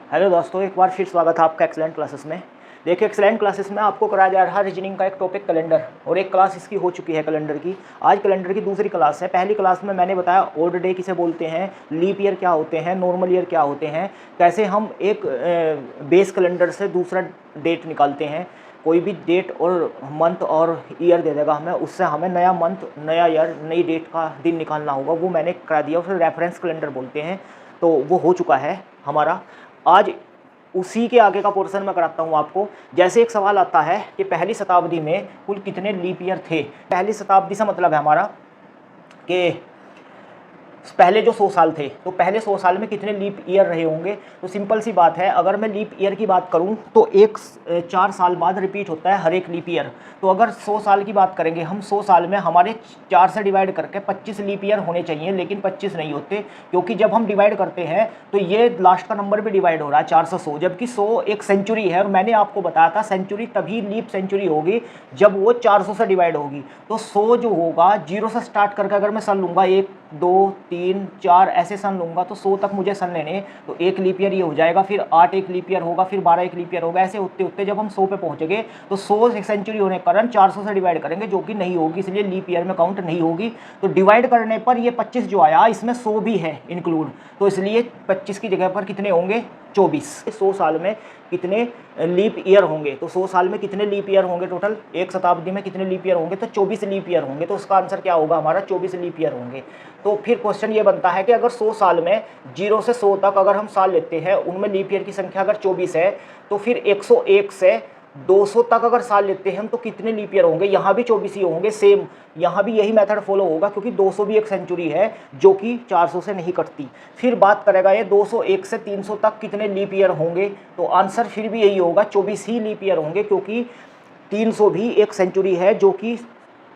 Hello दोस्तों, एक बार फिर स्वागत है आपका एक्सेलेंट क्लासेस में। देखिए, एक्सेलेंट क्लासेस में आपको कराया जा रहा है रीजनिंग का एक टॉपिक कैलेंडर, और एक क्लास इसकी हो चुकी है कैलेंडर की। आज कैलेंडर की दूसरी क्लास है। पहली क्लास में मैंने बताया ऑड डे किसे बोलते हैं, लीप ईयर क्या होते हैं, नॉर्मल ईयर क्या होते हैं, कैसे हम एक बेस कैलेंडर से दूसरा डेट निकालते हैं। कोई भी डेट और मंथ और ईयर दे देगा हमें, उससे हमें नया मंथ, नया ईयर, नई डेट का दिन निकालना होगा, वो मैंने करा दिया। उसे रेफरेंस कैलेंडर बोलते हैं। तो वो हो चुका है हमारा। आज उसी के आगे का पोर्शन में कराता हूँ आपको। जैसे एक सवाल आता है कि पहली शताब्दी में कुल कितने लीप ईयर थे। पहली शताब्दी से मतलब है हमारा कि पहले जो 100 साल थे, तो पहले 100 साल में कितने लीप ईयर रहे होंगे। तो सिंपल सी बात है, अगर मैं लीप ईयर की बात करूं तो 4 साल बाद रिपीट होता है हर एक लीप ईयर। तो अगर 100 साल की बात करेंगे हम, 100 साल में हमारे 4 से डिवाइड करके 25 लीप ईयर होने चाहिए, लेकिन 25 नहीं होते, क्योंकि जब हम डिवाइड करते हैं तो ये लास्ट का नंबर भी डिवाइड हो रहा है 4 से 100, जबकि 100 एक सेंचुरी है। और मैंने आपको बताया था सेंचुरी तभी लीप सेंचुरी होगी जब वो 400 से डिवाइड होगी। तो 100 जो होगा, 0 से स्टार्ट करके अगर मैं सन लूँगा 1 2 3 4 ऐसे सन लूँगा, तो 100 तक मुझे सन लेने, तो एक लीप ईयर ये हो जाएगा, फिर 8 एक लीप ईयर होगा, फिर 12 एक लीप ईयर होगा। ऐसे होते होते जब हम 100 पे पहुँचेंगे तो 100 एक सेंचुरी होने के कारण 400 से डिवाइड करेंगे, जो कि नहीं होगी, इसलिए लीप ईयर में काउंट नहीं होगी। तो डिवाइड करने पर ये 25 जो आया, इसमें 100 भी है इंक्लूड, तो इसलिए 25 की जगह पर कितने होंगे, 24। 100 साल में कितने लीप ईयर होंगे, तो 100 साल में कितने लीप ईयर होंगे टोटल, एक शताब्दी में कितने लीप ईयर होंगे, तो 24 लीप ईयर होंगे। तो उसका आंसर क्या होगा हमारा, 24 लीप ईयर होंगे। तो फिर क्वेश्चन ये बनता है कि अगर 100 साल में 0 से 100 तक अगर हम साल लेते हैं, उनमें लीप ईयर की संख्या अगर 24 है, तो फिर 101 से 200 तक अगर साल लेते हैं हम, तो कितने लीप ईयर होंगे। यहाँ भी 24 ही होंगे, सेम यहाँ भी यही मेथड फॉलो होगा, क्योंकि 200 भी एक सेंचुरी है जो कि 400 से नहीं कटती। फिर बात करेगा ये 201 से 300 तक कितने लीप ईयर होंगे, तो आंसर फिर भी यही होगा, 24 ही लीप ईयर होंगे, क्योंकि 300 भी एक सेंचुरी है जो कि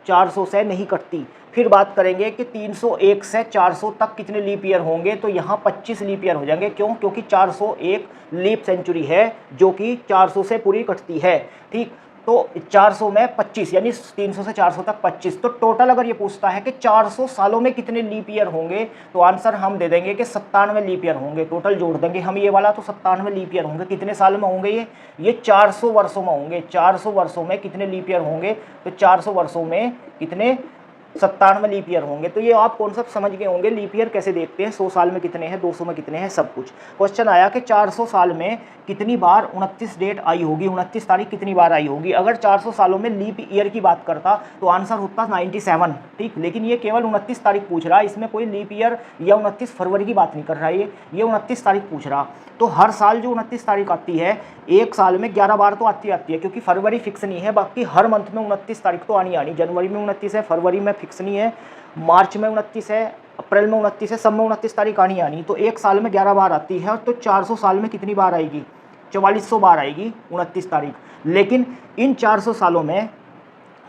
400 से नहीं कटती। फिर बात करेंगे कि 301 से 400 तक कितने लीप ईयर होंगे, तो यहाँ 25 लीप ईयर हो जाएंगे। क्यों, क्योंकि 401 लीप सेंचुरी है जो कि 400 से पूरी कटती है। ठीक, तो 400 में 25, यानी 300 से 400 तक 25। तो टोटल अगर ये पूछता है कि 400 सालों में कितने लीप ईयर होंगे, तो आंसर हम दे देंगे कि 97 लीप ईयर होंगे। टोटल जोड़ देंगे हम ये वाला, तो 97 लीप ईयर होंगे। कितने साल में होंगे ये 400 वर्षों में होंगे। 400 वर्षों में कितने लीप ईयर होंगे, तो 400 वर्षों में कितने, 97 लीप ईयर होंगे। तो ये आप कॉन्सेप्ट समझ गए होंगे, लीप ईयर कैसे देखते हैं, 100 साल में कितने हैं, 200 में कितने हैं, सब कुछ। क्वेश्चन आया कि 400 साल में कितनी बार 29 डेट आई होगी, 29 तारीख कितनी बार आई होगी। अगर 400 सालों में लीप ईयर की बात करता तो आंसर होता 97। ठीक, लेकिन ये केवल 29 तारीख पूछ रहा है, इसमें कोई लीप ईयर या 29 फरवरी की बात नहीं कर रहा है, ये 29 तारीख पूछ रहा। तो हर साल जो 29 तारीख आती है, एक साल में 11 बार तो आती है, क्योंकि फरवरी फिक्स नहीं है, बाकी हर मंथ में 29 तारीख तो आनी। जनवरी में 29 है, फरवरी में फिक्स नहीं है, मार्च में 29 है, अप्रैल में 29 है, सब में 29 तारीख आनी। तो एक साल में 11 बार आती है, तो 400 साल में कितनी बार आएगी, 4400 बार आएगी 29 तारीख। लेकिन इन 400 सालों में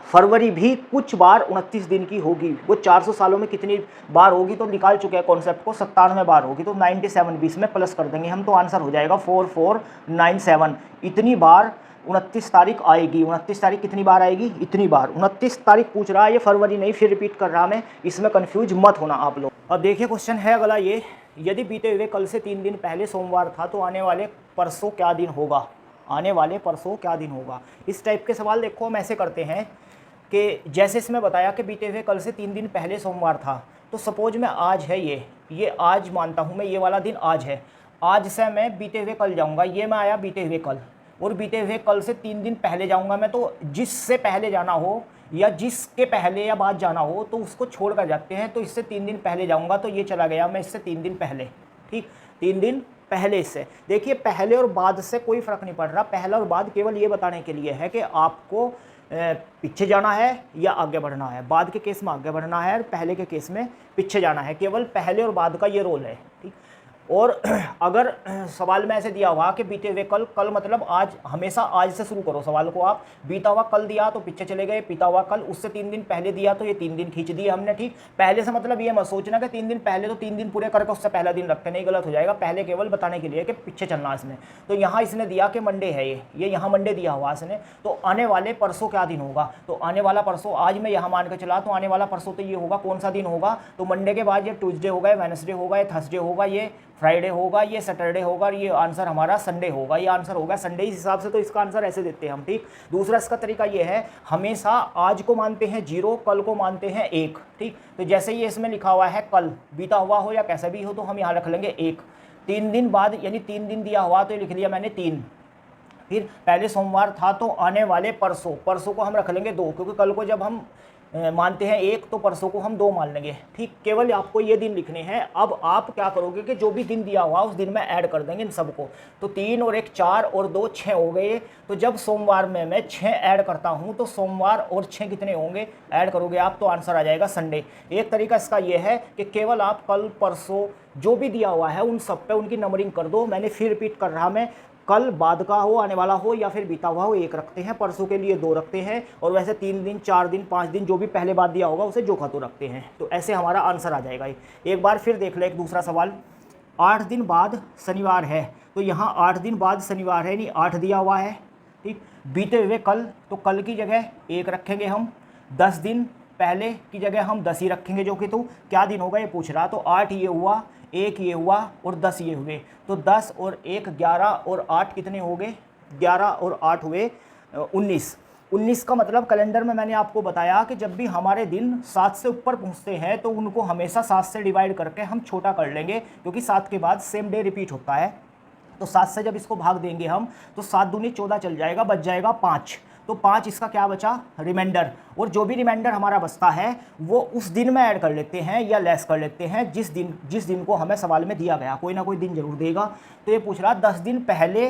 फरवरी भी कुछ बार 29 दिन की होगी। वो 400 सालों में कितनी बार होगी, तो निकाल चुके हैं कॉन्सेप्ट को, 97 बार होगी। तो 97 बीच में प्लस कर देंगे हम, तो आंसर हो जाएगा 4497। इतनी बार 29 तारीख आएगी। 29 तारीख कितनी बार आएगी, इतनी बार। 29 तारीख पूछ रहा है, ये फरवरी नहीं, फिर रिपीट कर रहा मैं, इसमें कन्फ्यूज मत होना आप लोग। अब देखिए क्वेश्चन है अगला ये, यदि बीते हुए कल से 3 दिन पहले सोमवार था, तो आने वाले परसों क्या दिन होगा। आने वाले परसों क्या दिन होगा। इस टाइप के सवाल देखो हम ऐसे करते हैं कि जैसे इसमें बताया कि बीते हुए कल से 3 दिन पहले सोमवार था, तो सपोज में आज है, ये आज मानता हूँ मैं, ये वाला दिन आज है। आज से मैं बीते हुए कल जाऊँगा, ये मैं आया बीते हुए कल, और बीते हुए कल से 3 दिन पहले जाऊँगा मैं। तो जिससे पहले जाना हो या जिसके पहले या बाद जाना हो, तो उसको छोड़ कर जाते हैं। तो इससे 3 दिन पहले जाऊँगा, तो ये चला गया मैं इससे 3 दिन पहले। ठीक, 3 दिन पहले से। देखिए, पहले और बाद से कोई फ़र्क नहीं पड़ रहा, पहला और बाद केवल ये बताने के लिए है कि आपको पीछे जाना है या आगे बढ़ना है। बाद के केस में आगे बढ़ना है और पहले के केस में पीछे जाना है। केवल पहले और बाद का ये रोल है। ठीक, और अगर सवाल में ऐसे दिया हुआ कि बीते हुए कल, कल मतलब आज, हमेशा आज से शुरू करो सवाल को आप। बीता हुआ कल दिया तो पीछे चले गए, बीता हुआ कल उससे 3 दिन पहले दिया तो ये 3 दिन खींच दिए हमने। ठीक, पहले से मतलब ये मत सोचना कि 3 दिन पहले, तो 3 दिन पूरे करके उससे पहला दिन रखते, नहीं, गलत हो जाएगा। पहले केवल बताने के लिए कि पीछे चलना इसमें। तो यहाँ इसने दिया कि मंडे है, ये यहाँ मंडे दिया हुआ इसने। तो आने वाले परसों क्या दिन होगा, तो आने वाला परसों, आज मैं यहाँ मान के चला, तो आने वाला परसों तो ये होगा, कौन सा दिन होगा, तो मंडे के बाद ये ट्यूसडे होगा, या वेडनेसडे होगा, या थर्सडे होगा, ये फ्राइडे होगा, ये सैटरडे होगा और ये आंसर हमारा संडे होगा। ये आंसर होगा संडे। इस हिसाब से तो इसका आंसर ऐसे देते हैं हम, ठीक। दूसरा इसका तरीका ये है, हमेशा आज को मानते हैं 0, कल को मानते हैं 1, ठीक। तो जैसे ये इसमें लिखा हुआ है कल बीता हुआ हो या कैसा भी हो, तो हम यहाँ रख लेंगे 1। 3 दिन बाद यानी 3 दिन दिया हुआ तो लिख लिया मैंने 3। फिर पहले सोमवार था तो आने वाले परसों, परसों को हम रख लेंगे 2, क्योंकि कल को जब हम मानते हैं 1 तो परसों को हम 2 मान लेंगे, ठीक। केवल आपको ये दिन लिखने हैं। अब आप क्या करोगे कि जो भी दिन दिया हुआ उस दिन में ऐड कर देंगे इन सबको। तो 3 और 1 4 और 2 6 हो गए। तो जब सोमवार में मैं 6 ऐड करता हूँ तो सोमवार और 6 कितने होंगे, ऐड करोगे आप तो आंसर आ जाएगा संडे। एक तरीका इसका ये है कि केवल आप कल परसों जो भी दिया हुआ है उन सब पे उनकी नंबरिंग कर दो। मैंने फिर रिपीट कर रहा, मैं कल बाद का हो, आने वाला हो या फिर बीता हुआ हो 1 रखते हैं, परसों के लिए 2 रखते हैं, और वैसे 3 दिन 4 दिन 5 दिन जो भी पहले बाद दिया होगा उसे जोखा तो रखते हैं। तो ऐसे हमारा आंसर आ जाएगा। एक बार फिर देख ले एक दूसरा सवाल। 8 दिन बाद शनिवार है, तो यहाँ 8 दिन बाद शनिवार है यानी 8 दिया हुआ है, ठीक। बीते हुए कल, तो कल की जगह 1 रखेंगे हम। 10 दिन पहले की जगह हम 10 ही रखेंगे, जो कि तो क्या दिन होगा ये पूछ रहा। तो 8 ये हुआ, 1 ये हुआ और 10 ये हुए। तो 10 और 1 11 और 8 कितने हो गए, 11 और 8 हुए 19। 19 का मतलब कैलेंडर में मैंने आपको बताया कि जब भी हमारे दिन 7 से ऊपर पहुंचते हैं तो उनको हमेशा 7 से डिवाइड करके हम छोटा कर लेंगे, क्योंकि 7 के बाद सेम डे रिपीट होता है। तो 7 से जब इसको भाग देंगे हम तो 7 दूनी 14 चल जाएगा, बच जाएगा 5। तो 5 इसका क्या बचा, रिमाइंडर। और जो भी रिमाइंडर हमारा बचता है वो उस दिन में ऐड कर लेते हैं या लेस कर लेते हैं जिस दिन को हमें सवाल में दिया गया। कोई ना कोई दिन जरूर देगा। तो ये पूछ रहा 10 दिन पहले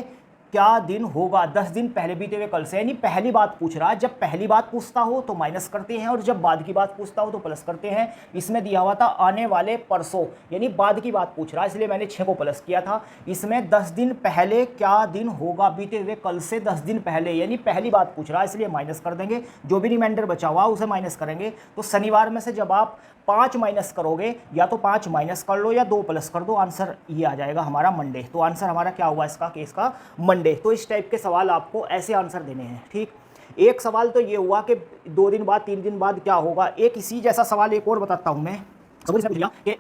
क्या दिन होगा, 10 दिन पहले बीते हुए कल से, यानी पहली बात पूछ रहा है। जब पहली बात पूछता हो तो माइनस करते हैं और जब बाद की बात पूछता हो तो प्लस करते हैं। इसमें दिया हुआ था आने वाले परसों, यानी बाद की बात पूछ रहा है, इसलिए मैंने 6 को प्लस किया था। इसमें 10 दिन पहले क्या दिन होगा, बीते हुए कल से 10 दिन पहले, यानी पहली बात पूछ रहा है, इसलिए माइनस कर देंगे। जो भी रिमाइंडर बचा हुआ उसे माइनस करेंगे। तो शनिवार में से जब आप 5 माइनस करोगे, या तो 5 माइनस कर लो या 2 प्लस कर दो, आंसर ये आ जाएगा हमारा मंडे। तो आंसर हमारा क्या हुआ इसका, केस का मंडे। तो इस टाइप के सवाल आपको ऐसे आंसर देने हैं, ठीक। एक सवाल तो ये हुआ कि 2 दिन बाद 3 दिन बाद क्या होगा। एक इसी जैसा सवाल एक और बताता हूं मैं। समझ इसमें पूछ लिया कि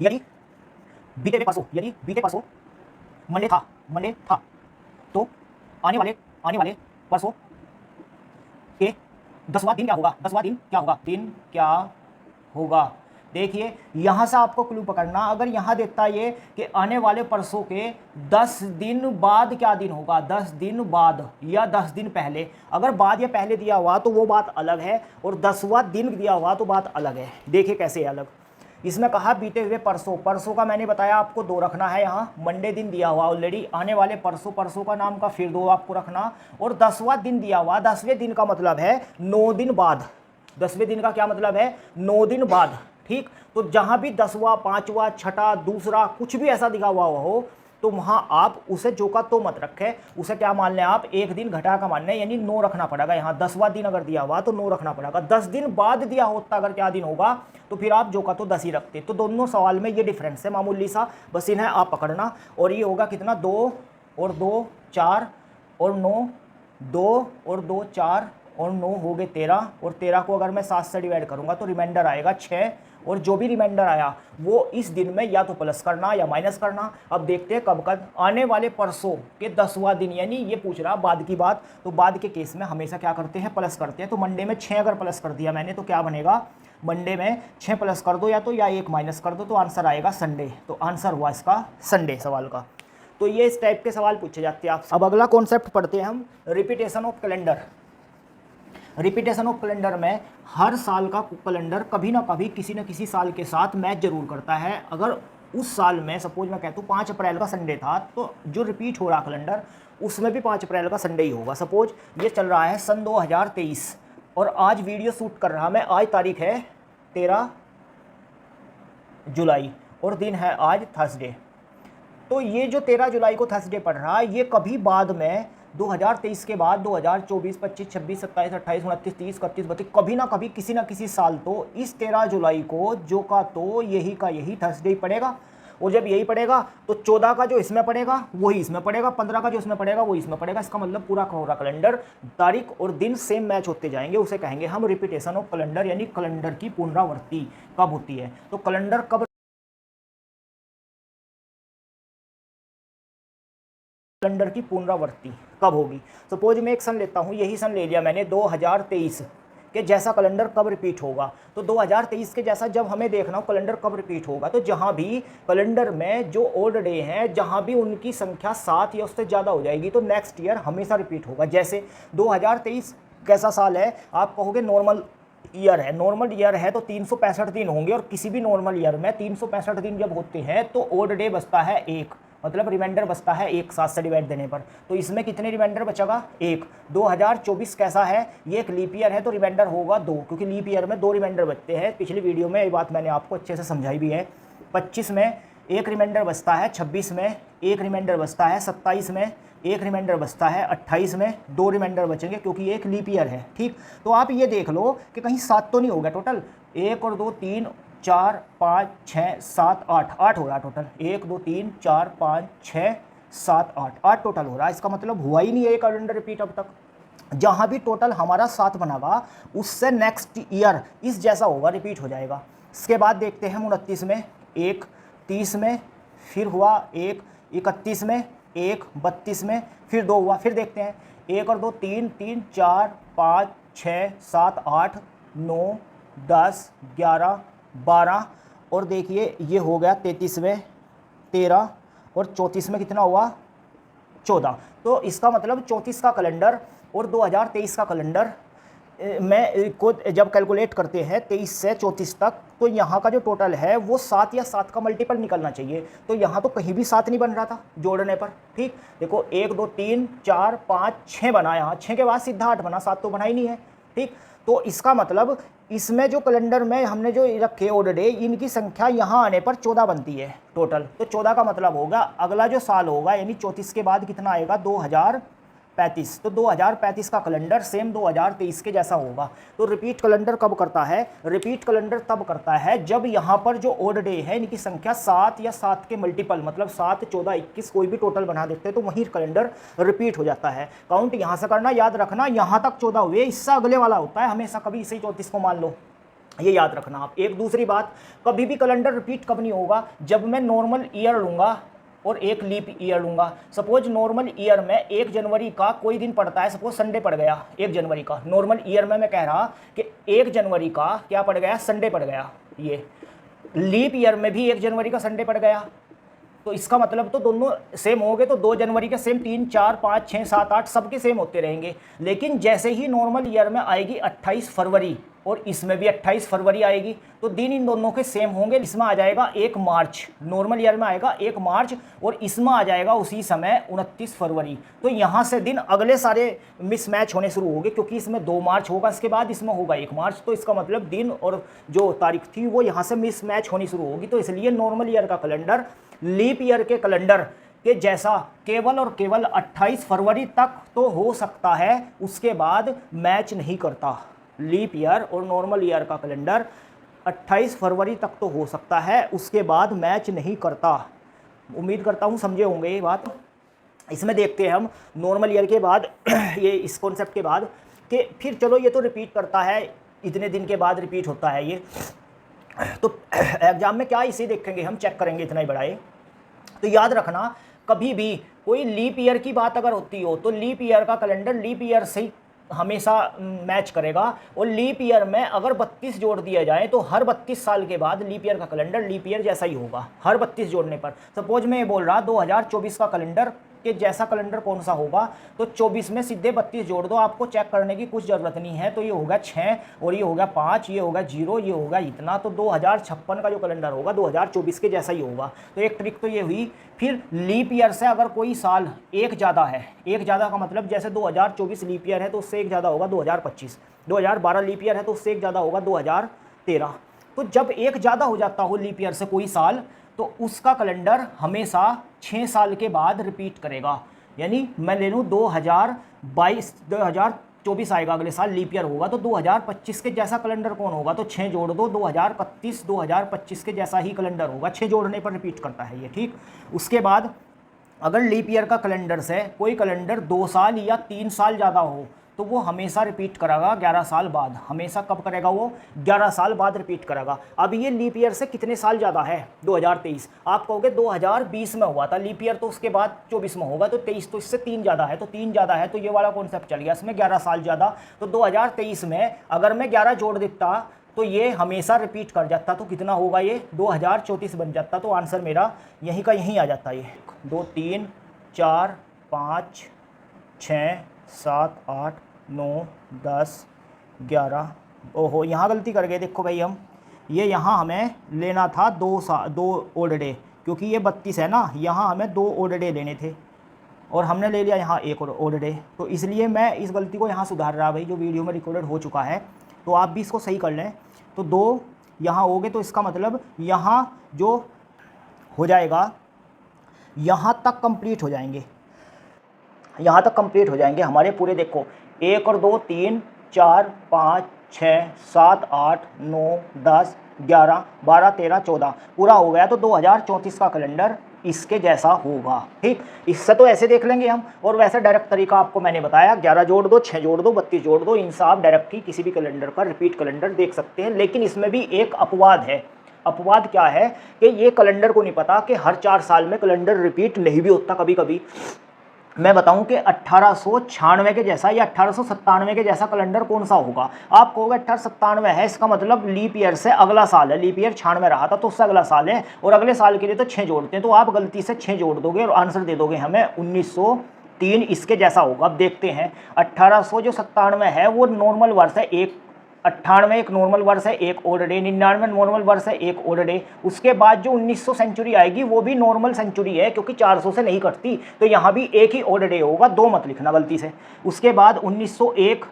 यदि बीते परसों मंडे था तो आने वाले परसों के 10वां दिन क्या होगा, 10वां दिन क्या होगा। देखिए यहां से आपको क्लू पकड़ना। अगर यहां देखता ये कि आने वाले परसों के 10 दिन बाद क्या दिन होगा, 10 दिन बाद या 10 दिन पहले, अगर बाद या पहले दिया हुआ तो वो बात अलग है, और 10वां दिन दिया हुआ तो बात अलग है। देखिए कैसे अलग। इसमें कहा बीते हुए परसों, परसों का मैंने बताया आपको 2 रखना है। यहाँ मंडे दिन दिया हुआ ऑलरेडी, आने वाले परसों, परसों का नाम का फिर 2 आपको रखना, और 10वां दिन दिया हुआ। 10वें दिन का मतलब है 9 दिन बाद। 10वें दिन का क्या मतलब है, 9 दिन बाद, ठीक। तो जहां भी 10वां 5वां 6ठा दूसरा कुछ भी ऐसा दिखा हुआ हो तो वहां आप उसे जो का तो मत रखें, उसे क्या मान लें आप, एक दिन घटा का मान लें, यानी 9 रखना पड़ेगा। यहाँ 10वां दिन अगर दिया हुआ तो 9 रखना पड़ेगा। 10 दिन बाद दिया होता अगर क्या दिन होगा तो फिर आप जो का तो 10 ही रखते। तो दोनों सवाल में ये डिफरेंस है मामूली सा, बस इन्हें आप पकड़ना। और ये होगा कितना, 2 और 2 4 और 9, 2 और 2 4 और 9 हो गए 13, और 13 को अगर मैं 7 से डिवाइड करूंगा तो रिमाइंडर आएगा 6, और जो भी रिमाइंडर आया वो इस दिन में या तो प्लस करना या माइनस करना। अब देखते हैं कब आने वाले परसों के 10वां दिन, यानी ये पूछ रहा बाद की बात, तो बाद के केस में हमेशा क्या करते हैं, प्लस करते हैं। तो मंडे में 6 अगर प्लस कर दिया मैंने तो क्या बनेगा, मंडे में 6 प्लस कर दो या तो, या 1 माइनस कर दो, तो आंसर आएगा संडे। तो आंसर हुआ इसका संडे सवाल का। तो ये इस टाइप के सवाल पूछे जाते हैं आप। अब अगला कॉन्सेप्ट पढ़ते हैं हम, repetition of calendar. Repetition of calendar में हर साल का कैलेंडर कभी ना कभी किसी न किसी साल के साथ मैच जरूर करता है। अगर उस साल में सपोज मैं कहता हूँ 5 अप्रैल का संडे था, तो जो रिपीट हो रहा कैलेंडर उसमें भी 5 अप्रैल का संडे ही होगा। सपोज ये चल रहा है सन 2023 और आज वीडियो शूट कर रहा मैं, आज तारीख है 13 जुलाई और दिन है आज थर्सडे। तो ये जो 13 जुलाई को थर्सडे पड़ रहा है ये कभी बाद में 2023 के बाद 2024, 25, 26, 27, 28, 29, 30, 31, 32 कभी ना कभी किसी ना किसी साल तो इस 13 जुलाई को जो का तो यही का यही थर्सडे ही पड़ेगा। और जब यही पड़ेगा तो 14 का जो इसमें पड़ेगा वही इसमें पड़ेगा, 15 का जो इसमें पड़ेगा वही इसमें पड़ेगा। इसका मतलब पूरा का पूरा कैलेंडर तारीख और दिन सेम मैच होते जाएंगे। उसे कहेंगे हम रिपीटेशन ऑफ कैलेंडर, यानी कैलेंडर की पुनरावृत्ति कब होती है। तो कैलेंडर कब कैलेंडर की पुनरावृत्ति कब होगी। सपोज मैं एक सन लेता हूँ, यही सन ले लिया मैंने 2023 के जैसा कैलेंडर कब रिपीट होगा। तो 2023 के जैसा जब हमें देखना हो कैलेंडर कब रिपीट होगा, तो जहाँ भी कैलेंडर में जो ओल्ड डे हैं जहाँ भी उनकी संख्या 7 या उससे ज़्यादा हो जाएगी तो नेक्स्ट ईयर हमेशा रिपीट होगा। जैसे 2023 कैसा साल है, आप कहोगे नॉर्मल ईयर है। नॉर्मल ईयर है तो 365 दिन होंगे, और किसी भी नॉर्मल ईयर में 365 दिन जब होते हैं तो ओड डे बचता है एक, मतलब रिमाइंडर बचता है एक, 7 से डिवाइड देने पर। तो इसमें कितने रिमाइंडर बचेगा, एक। 2024 कैसा है, ये एक लीप ईयर है तो रिमाइंडर होगा 2, क्योंकि लीप ईयर में 2 रिमाइंडर बचते हैं। पिछली वीडियो में ये बात मैंने आपको अच्छे से समझाई भी है। 25 में एक रिमाइंडर बचता है, 26 में एक रिमाइंडर बचता है, 27 में एक रिमाइंडर बचता है, 28 में 2 रिमाइंडर बचेंगे क्योंकि एक लीप ईयर है। ठीक, तो आप ये देख लो कि कहीं 7 तो नहीं होगा टोटल। 1 और 2 3 4 5 6 7 8 हो रहा टोटल। 1 2 3 4 5 6 7 8 टोटल हो रहा है। इसका मतलब हुआ ही नहीं है कैलेंडर रिपीट अब तक। जहाँ भी टोटल हमारा 7 बना उससे नेक्स्ट ईयर इस जैसा होगा, रिपीट हो जाएगा। इसके बाद देखते हैं 29 में 1, 30 में फिर हुआ 1, 31 में 1, 32 में फिर 2 हुआ। फिर देखते हैं 1 और 2 3 3 4 5 6 7 8 9 10 11 12, और देखिए ये हो गया 33 में 13, और 34 में कितना हुआ 14। तो इसका मतलब 34 का कैलेंडर और 2023 का कैलेंडर में को जब कैलकुलेट करते हैं 23 से 34 तक, तो यहाँ का जो टोटल है वो 7 या 7 का मल्टीपल निकलना चाहिए। तो यहाँ तो कहीं भी 7 नहीं बन रहा था जोड़ने पर। ठीक, देखो 1 2 3 4 5 6 बना, यहाँ 6 के बाद सीधा 8 बना, 7 तो बना ही नहीं है। ठीक, तो इसका मतलब इसमें जो कैलेंडर में हमने जो रखे ओड डे, इनकी संख्या यहाँ आने पर 14 बनती है टोटल। तो 14 का मतलब होगा अगला जो साल होगा यानी 34 के बाद कितना आएगा 2035। तो 2035 का कैलेंडर सेम 2023 के जैसा होगा। तो रिपीट कैलेंडर कब करता है, रिपीट कैलेंडर तब करता है जब यहाँ पर जो ओड डे है इनकी संख्या 7 या 7 के मल्टीपल, मतलब 7 14 21 कोई भी टोटल बना देते हैं तो वहीं कैलेंडर रिपीट हो जाता है। काउंट यहाँ से करना, याद रखना यहाँ तक 14 हुए, इससे अगले वाला होता है हमेशा, कभी इसे 34 को मान लो, ये याद रखना आप। एक दूसरी बात, कभी भी कैलेंडर रिपीट कब नहीं होगा, जब मैं नॉर्मल ईयर लूँगा और एक लीप ईयर लूँगा। सपोज नॉर्मल ईयर में 1 जनवरी का कोई दिन पड़ता है, सपोज संडे पड़ गया 1 जनवरी का। नॉर्मल ईयर में मैं कह रहा कि 1 जनवरी का क्या पड़ गया, संडे पड़ गया। ये लीप ईयर में भी 1 जनवरी का संडे पड़ गया, तो इसका मतलब तो दोनों सेम हो गए। तो 2 जनवरी के सेम 3 4 5 6 7 8 सबके सेम होते रहेंगे। लेकिन जैसे ही नॉर्मल ईयर में आएगी 28 फरवरी और इसमें भी 28 फरवरी आएगी, तो दिन इन दोनों के सेम होंगे। इसमें आ जाएगा 1 मार्च, नॉर्मल ईयर में आएगा 1 मार्च और इसमें आ जाएगा उसी समय 29 फरवरी। तो यहाँ से दिन अगले सारे मिसमैच होने शुरू होंगे, क्योंकि इसमें 2 मार्च होगा, इसके बाद इसमें होगा 1 मार्च। तो इसका मतलब दिन और जो तारीख थी वो यहाँ से मिसमैच होनी शुरू होगी। तो इसलिए नॉर्मल ईयर का कैलेंडर लीप ईयर के कैलेंडर के जैसा केवल और केवल 28 फरवरी तक तो हो सकता है, उसके बाद मैच नहीं करता। लीप ईयर और नॉर्मल ईयर का कैलेंडर 28 फरवरी तक तो हो सकता है, उसके बाद मैच नहीं करता। उम्मीद करता हूँ समझे होंगे ये बात। इसमें देखते हैं हम नॉर्मल ईयर के बाद ये इस कॉन्सेप्ट के बाद कि फिर चलो ये तो रिपीट करता है, इतने दिन के बाद रिपीट होता है ये, तो एग्जाम में क्या इसे देखेंगे हम, चेक करेंगे इतना ही बड़ा है। तो याद रखना, कभी भी कोई लीप ईयर की बात अगर होती हो तो लीप ईयर का कैलेंडर लीप ईयर से ही हमेशा मैच करेगा। और लीप ईयर में अगर 32 जोड़ दिया जाए तो हर 32 साल के बाद लीप ईयर का कैलेंडर लीप ईयर जैसा ही होगा, हर 32 जोड़ने पर। सपोज मैं ये बोल रहा 2024 का कैलेंडर के जैसा कैलेंडर कौन सा होगा, तो 24 में सीधे 32 जोड़ दो, आपको चेक करने की कुछ ज़रूरत नहीं है। तो ये होगा 6 और ये होगा 5, ये होगा 0, ये होगा इतना। तो 2056 का जो कैलेंडर होगा 2024 के जैसा ही होगा। तो एक ट्रिक तो ये हुई। फिर लीप ईयर से अगर कोई साल एक ज़्यादा है, एक ज़्यादा का मतलब जैसे 2024 लीप ईयर है तो उससे एक ज़्यादा होगा 2025, 2012 लीप ईयर है तो उससे एक ज़्यादा होगा 2013। तो जब एक ज़्यादा हो जाता हो लीप ईयर से कोई साल, तो उसका कैलेंडर हमेशा 6 साल के बाद रिपीट करेगा। यानी मैं ले लूँ 2024 आएगा अगले साल लीप ईयर होगा, तो 2025 के जैसा कैलेंडर कौन होगा, तो 6 जोड़ दो, 2031 2025 के जैसा ही कैलेंडर होगा। 6 जोड़ने पर रिपीट करता है ये। ठीक, उसके बाद अगर लीप ईयर का कैलेंडर से कोई कैलेंडर 2 साल या 3 साल ज़्यादा हो तो वो हमेशा रिपीट करेगा 11 साल बाद। हमेशा कब करेगा वो? 11 साल बाद रिपीट करेगा। अब ये लीप ईयर से कितने साल ज़्यादा है? 2023। आप कहोगे 2020 में हुआ था लीप ईयर, तो उसके बाद 24 में होगा, तो 23, तो इससे 3 ज़्यादा है, तो 3 ज़्यादा है, तो ये वाला कॉन्सेप्ट चल गया, इसमें 11 साल ज़्यादा। तो 2023 में अगर मैं 11 जोड़ देता तो ये हमेशा रिपीट कर जाता, तो कितना होगा ये? 2034 बन जाता। तो आंसर मेरा यहीं का यहीं आ जाता। ये 2 3 4 5 6 7 8 9 10 11। ओहो, यहाँ गलती कर गए, देखो भाई हम, ये यहाँ हमें लेना था 2 ओड डे, क्योंकि ये 32 है ना, यहाँ हमें 2 ओड डे लेने थे और हमने ले लिया यहाँ 1 ओड डे। तो इसलिए मैं इस गलती को यहाँ सुधार रहा भाई, जो वीडियो में रिकॉर्डेड हो चुका है, तो आप भी इसको सही कर लें। तो 2 यहाँ हो गए, तो इसका मतलब यहाँ जो हो जाएगा, यहाँ तक कंप्लीट हो जाएंगे, यहाँ तक कंप्लीट हो जाएंगे हमारे पूरे। देखो 1 और 2 3 4 5 6 7 8 9 10 11 12 13 14 पूरा हो गया। तो 2034 का कैलेंडर इसके जैसा होगा। ठीक, इससे तो ऐसे देख लेंगे हम, और वैसे डायरेक्ट तरीका आपको मैंने बताया, 11 जोड़ दो, 6 जोड़ दो, 32 जोड़ दो, इनसे आप डायरेक्ट ही किसी भी कैलेंडर का रिपीट कैलेंडर देख सकते हैं। लेकिन इसमें भी एक अपवाद है। अपवाद क्या है कि ये कैलेंडर को नहीं पता कि हर 4 साल में कैलेंडर रिपीट नहीं भी होता। कभी कभी मैं बताऊं कि 1896 के जैसा या 1897 के जैसा कैलेंडर कौन सा होगा। आप कहोगे 1897 है, इसका मतलब लीप ईयर से अगला साल है। लीप ईयर 96 रहा था तो उससे अगला साल है, और अगले साल के लिए तो 6 जोड़ते हैं, तो आप गलती से 6 जोड़ दोगे और आंसर दे दोगे हमें 1903 इसके जैसा होगा। अब देखते हैं 1897 है वो नॉर्मल वर्ष है, 98 एक नॉर्मल वर्ष है, 1 ओड डे, 99 नॉर्मल वर्ष है, 1 ओड डे। उसके बाद जो 1900 सेंचुरी आएगी वो भी नॉर्मल सेंचुरी है, क्योंकि 400 से नहीं कटती, तो यहाँ भी एक ही ओड डे होगा, 2 मत लिखना गलती से। उसके बाद 1901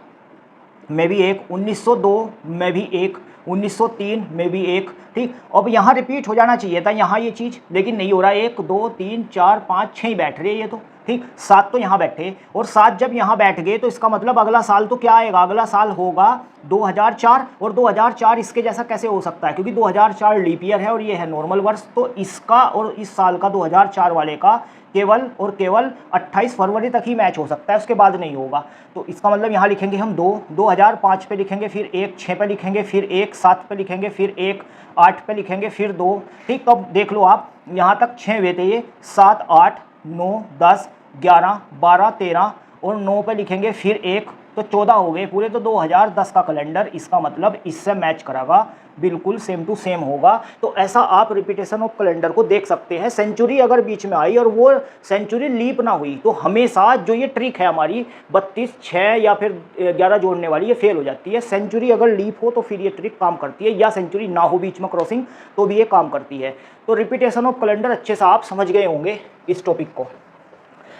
में भी 1, 1902 में भी 1, 1903 में भी 1। ठीक, अब यहाँ रिपीट हो जाना चाहिए था यहाँ ये चीज़, लेकिन नहीं हो रहा। 1 2 3 4 5 6 ही बैठ रही है ये तो। ठीक, 7 तो यहाँ बैठे, और 7 जब यहाँ बैठ गए तो इसका मतलब अगला साल तो क्या आएगा? अगला साल होगा 2004, और 2004 इसके जैसा कैसे हो सकता है? क्योंकि 2004 लीप ईयर है और ये है नॉर्मल वर्ष, तो इसका और इस साल का 2004 वाले का केवल और केवल 28 फरवरी तक ही मैच हो सकता है, उसके बाद नहीं होगा। तो इसका मतलब यहाँ लिखेंगे हम 2005 पे लिखेंगे, फिर 1 6 पे लिखेंगे, फिर 1 7 पे लिखेंगे, फिर 1 8 पे लिखेंगे, फिर 2। ठीक, तो अब देख लो आप, यहाँ तक 6 हुए थे ये, 7 8 9 10 11 12 13 और 9 पे लिखेंगे फिर 1, तो 14 हो गए पूरे। तो 2010 का कैलेंडर इसका मतलब इससे मैच करागा, बिल्कुल सेम टू सेम होगा। तो ऐसा आप रिपीटेशन ऑफ कैलेंडर को देख सकते हैं। सेंचुरी अगर बीच में आई और वो सेंचुरी लीप ना हुई तो हमेशा जो ये ट्रिक है हमारी 32 6 या फिर 11 जोड़ने वाली, ये फेल हो जाती है। सेंचुरी अगर लीप हो तो फिर ये ट्रिक काम करती है, या सेंचुरी ना हो बीच में क्रॉसिंग तो भी ये काम करती है। तो रिपीटेशन ऑफ कैलेंडर अच्छे से आप समझ गए होंगे इस टॉपिक को।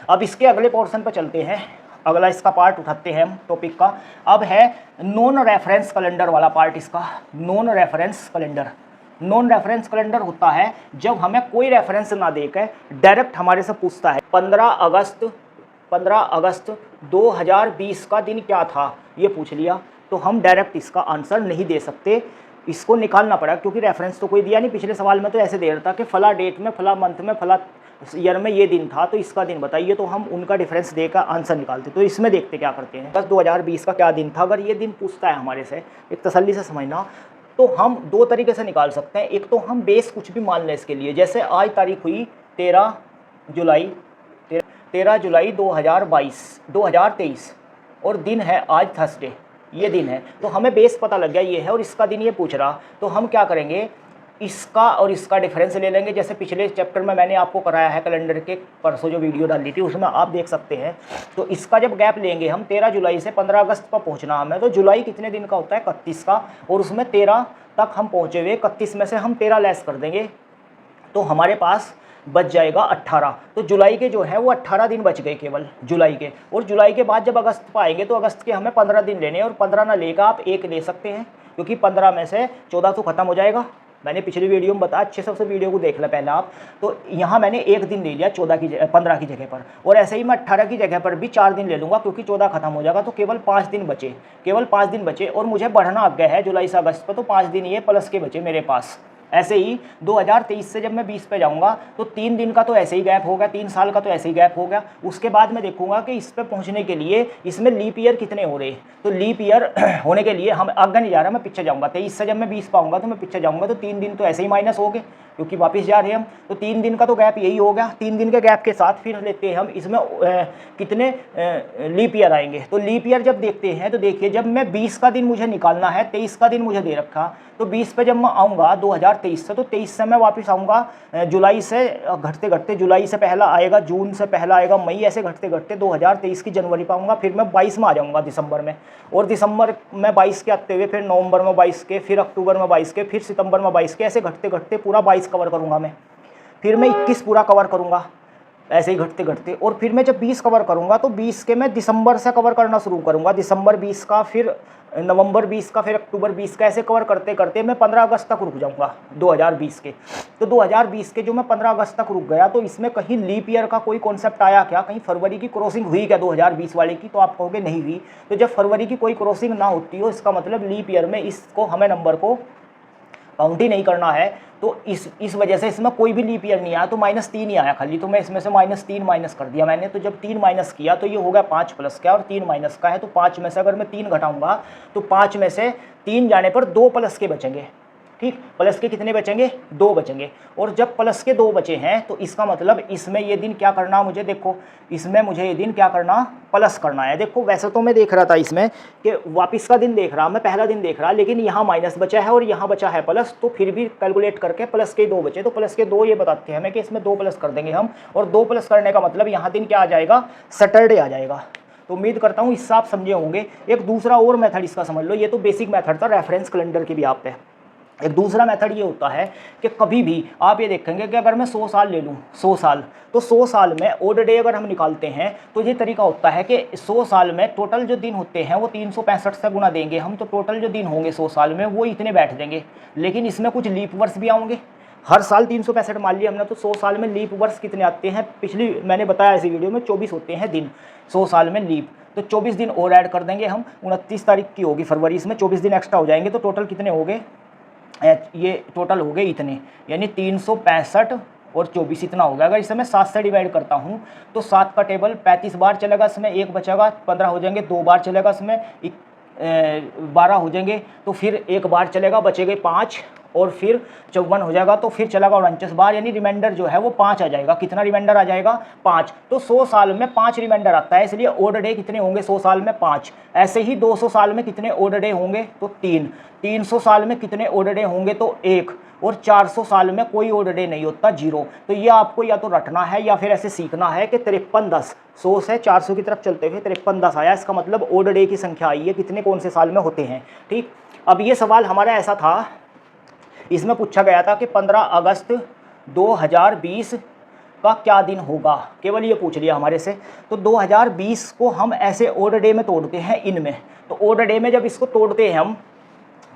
अब इसके अगले पोर्शन पर चलते हैं, अगला इसका पार्ट उठाते हैं हम टॉपिक का। अब है नॉन रेफरेंस कैलेंडर वाला पार्ट इसका। Non reference calendar, non reference calendar होता है जब हमें कोई रेफरेंस ना देकर डायरेक्ट हमारे से पूछता है 15 अगस्त 2020 का दिन क्या था, ये पूछ लिया, तो हम डायरेक्ट इसका आंसर नहीं दे सकते, इसको निकालना पड़ा, क्योंकि रेफरेंस तो कोई दिया नहीं। पिछले सवाल में तो ऐसे दे रहा था कि फला डेट में, फला मंथ में, फला ईयर में ये दिन था, तो इसका दिन बताइए, तो हम उनका डिफरेंस देकर आंसर निकालते। तो इसमें देखते क्या करते हैं, बस 2020 का क्या दिन था, अगर ये दिन पूछता है हमारे से, एक तसल्ली से समझना, तो हम 2 तरीके से निकाल सकते हैं। एक तो हम बेस कुछ भी मान लें इसके लिए, जैसे आज तारीख हुई 13 जुलाई 2023 और दिन है आज थर्सडे, ये दिन है, तो हमें बेस पता लग गया ये है, और इसका दिन ये पूछ रहा, तो हम क्या करेंगे, इसका और इसका डिफरेंस ले लेंगे। जैसे पिछले चैप्टर में मैंने आपको कराया है कैलेंडर के, परसों जो वीडियो डाली थी उसमें आप देख सकते हैं। तो इसका जब गैप लेंगे हम 13 जुलाई से 15 अगस्त पर पहुंचना हमें, तो जुलाई कितने दिन का होता है, 31 का, और उसमें 13 तक हम पहुँचे हुए, 31 में से हम 13 लेस कर देंगे, तो हमारे पास बच जाएगा 18। तो जुलाई के जो है वो 18 दिन बच गए केवल जुलाई के, और जुलाई के बाद जब अगस्त पाएंगे तो अगस्त के हमें 15 दिन लेने हैं, और 15 ना लेकर आप 1 ले सकते हैं, क्योंकि 15 में से 14 तो खत्म हो जाएगा। मैंने पिछली वीडियो में बताया, अच्छे से उस वीडियो को देख लें पहले आप। तो यहाँ मैंने 1 दिन ले लिया 15 की जगह पर, और ऐसे ही मैं 18 की जगह पर भी 4 दिन ले लूँगा, क्योंकि 14 खत्म हो जाएगा, तो केवल 5 दिन बचे, केवल 5 दिन बचे, और मुझे बढ़ना आगे है जुलाई से अगस्त पर, तो 5 दिन ये प्लस के बचे मेरे पास। ऐसे ही 2023 से जब मैं 20 पे जाऊंगा तो 3 दिन का तो ऐसे ही गैप हो गया, 3 साल का तो ऐसे ही गैप हो गया। उसके बाद मैं देखूंगा कि इस पे पहुंचने के लिए इसमें लीप ईयर कितने हो रहे हैं। तो लीप ईयर होने के लिए हम आगे नहीं जा रहा, मैं पीछे जाऊंगा। 23 से जब मैं 20 पाऊंगा तो मैं पीछे जाऊंगा, तो 3 दिन तो ऐसे ही माइनस हो गए क्योंकि वापस जा रहे हैं हम। तो 3 दिन का तो गैप यही हो गया। 3 दिन के गैप के साथ फिर लेते हैं हम इसमें कितने लीप ईयर आएंगे। तो लीप ईयर जब देखते हैं तो देखिए, जब मैं 20 का दिन मुझे निकालना है, 23 का दिन मुझे दे रखा, तो 20 पे जब मैं आऊँगा 2023 से, तो 23 से मैं वापस आऊँगा जुलाई से घटते घटते, जुलाई से पहला आएगा, जून से पहला आएगा मई, ऐसे घटते घटते 2023 की जनवरी पाऊँगा। फिर मैं 22 में आ जाऊँगा दिसंबर में, और दिसंबर में 22 के आते हुए फिर नवंबर में 22 के, फिर अक्टूबर में 22 के, फिर सितंबर में 22 के, ऐसे घटते घटते पूरा 22 कवर करूँगा मैं। फिर मैं 21 पूरा कवर करूँगा, ऐसे ही घटते घटते। और फिर मैं जब 20 कवर करूँगा तो 20 के मैं दिसंबर से कवर करना शुरू करूँगा, दिसंबर 20 का, फिर नवंबर 20 का, फिर अक्टूबर 20 का, ऐसे कवर करते करते मैं 15 अगस्त तक रुक जाऊँगा 2020 के। तो 2020 के जो मैं 15 अगस्त तक रुक गया, तो इसमें कहीं लीप ईयर का कोई कॉन्सेप्ट आया क्या, कहीं फरवरी की क्रॉसिंग हुई क्या 2020 वाले की? तो आप कहोगे नहीं हुई। तो जब फरवरी की कोई क्रॉसिंग ना होती हो, इसका मतलब लीप ईयर में इसको हमें नंबर को काउंट ही नहीं करना है। तो इस वजह से इसमें कोई भी लीप ईयर नहीं आया, तो -3 ही आया खाली। तो मैं इसमें से -3 माइनस कर दिया मैंने। तो जब 3 माइनस किया तो ये हो गया 5 प्लस का, और 3 माइनस का है, तो 5 में से अगर मैं 3 घटाऊंगा तो 5 में से 3 जाने पर 2 प्लस के बचेंगे। ठीक, प्लस के कितने बचेंगे? 2 बचेंगे। और जब प्लस के 2 बचे हैं तो इसका मतलब इसमें ये दिन क्या करना मुझे, देखो इसमें मुझे ये दिन क्या करना, प्लस करना है। देखो वैसे तो मैं देख रहा था इसमें कि वापस का दिन देख रहा, मैं पहला दिन देख रहा, लेकिन यहाँ माइनस बचा है और यहाँ बचा है प्लस, तो फिर भी कैलकुलेट करके प्लस के 2 बचे, तो प्लस के 2 ये बताते हैं हमें कि इसमें 2 प्लस कर देंगे हम। और 2 प्लस करने का मतलब यहाँ दिन क्या आ जाएगा, सैटरडे आ जाएगा। तो उम्मीद करता हूँ इससे आप समझे होंगे। एक दूसरा और मेथड इसका समझ लो, ये तो बेसिक मेथड था रेफरेंस कैलेंडर की भी आप पे। एक दूसरा मेथड ये होता है कि कभी भी आप ये देखेंगे कि अगर मैं 100 साल ले लूँ, 100 साल, तो 100 साल में ओड डे अगर हम निकालते हैं तो ये तरीका होता है कि 100 साल में टोटल जो दिन होते हैं वो 365 से गुना देंगे हम, तो टोटल जो दिन होंगे 100 साल में वो इतने बैठ देंगे। लेकिन इसमें कुछ लीप वर्ष भी आएंगे, हर साल 365 मान लिया हमने, तो 100 साल में लीप वर्ष कितने आते हैं? पिछली मैंने बताया इसी वीडियो में 24 होते हैं दिन 100 साल में लीप, तो 24 दिन और ऐड कर देंगे हम। 29 तारीख की होगी फरवरी, इसमें 24 दिन एक्स्ट्रा हो जाएंगे, तो टोटल कितने हो गए? ये टोटल हो गए इतने, यानी 365 और 24 इतना हो गया। अगर इसे मैं 7 से डिवाइड करता हूँ तो 7 का टेबल 35 बार चलेगा, इसमें 1 बचेगा, 15 हो जाएंगे, 2 बार चलेगा, इसमें 12 हो जाएंगे, तो फिर 1 बार चलेगा, बचेंगे 5, और फिर 54 हो जाएगा, तो फिर चलेगा 49 बार, यानी रिमाइंडर जो है वो 5 आ जाएगा। कितना रिमाइंडर आ जाएगा? 5। तो 100 साल में 5 रिमाइंडर आता है, इसलिए ओड डे कितने होंगे 100 साल में? 5। ऐसे ही 200 साल में कितने ओड डे होंगे? तो 3। 300 साल में कितने ओड डे होंगे? तो 1। और 400 साल में कोई ओड डे नहीं होता, 0। तो ये आपको या तो रटना है या फिर ऐसे सीखना है कि 5310, 100 से 400 की तरफ चलते हुए 5310 आया, इसका मतलब ओड डे की संख्या आई है, कितने कौन से साल में होते हैं। ठीक, अब ये सवाल हमारा ऐसा था, इसमें पूछा गया था कि 15 अगस्त 2020 का क्या दिन होगा, केवल ये पूछ लिया हमारे से। तो 2020 को हम ऐसे ओड डे में तोड़ते हैं इनमें। तो ओड डे में जब इसको तोड़ते हैं हम,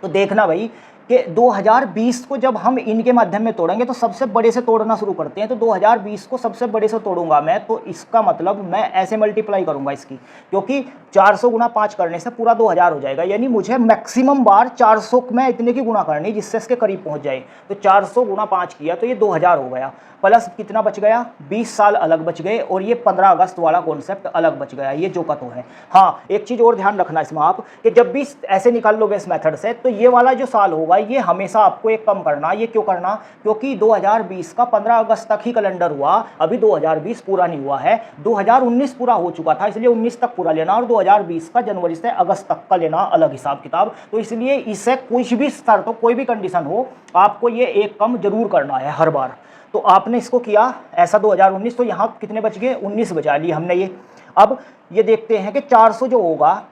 तो देखना भाई कि 2020 को जब हम इनके माध्यम में तोड़ेंगे तो सबसे बड़े से तोड़ना शुरू करते हैं। तो 2020 को सबसे बड़े से तोड़ूंगा मैं, तो इसका मतलब मैं ऐसे मल्टीप्लाई करूंगा इसकी, क्योंकि 400 गुना 5 करने से पूरा 2000 हो जाएगा, यानी मुझे मैक्सिमम बार 400 में इतने की गुना करनी जिससे इसके करीब पहुंच जाए। तो 400 गुना 5 किया तो ये 2000 हो गया, प्लस कितना बच गया? 20 साल अलग बच गए, और ये 15 अगस्त वाला कॉन्सेप्ट अलग बच गया, ये जो का तो है। हाँ, एक चीज़ और ध्यान रखना इसमें आप, कि जब भी ऐसे निकाल लोगे इस मेथड से, तो ये वाला जो साल होगा ये हमेशा आपको एक कम करना। ये क्यों करना? क्योंकि 2020 का 15 अगस्त तक ही कैलेंडर हुआ, अभी 2020 पूरा नहीं हुआ है। 2019 पूरा हो चुका था, इसलिए 19 तक पूरा लेना, और 2020 का जनवरी से अगस्त तक का लेना अलग हिसाब किताब। तो इसलिए इसे कुछ भी शर्त हो, कोई भी कंडीशन हो, आपको ये एक कम जरूर करना है हर बार। तो आपने इसको किया ऐसा 2019, तो यहाँ कितने बच गए? 19 बचा लिए हमने ये। अब ये देखते हैं कि 400 जो होगा,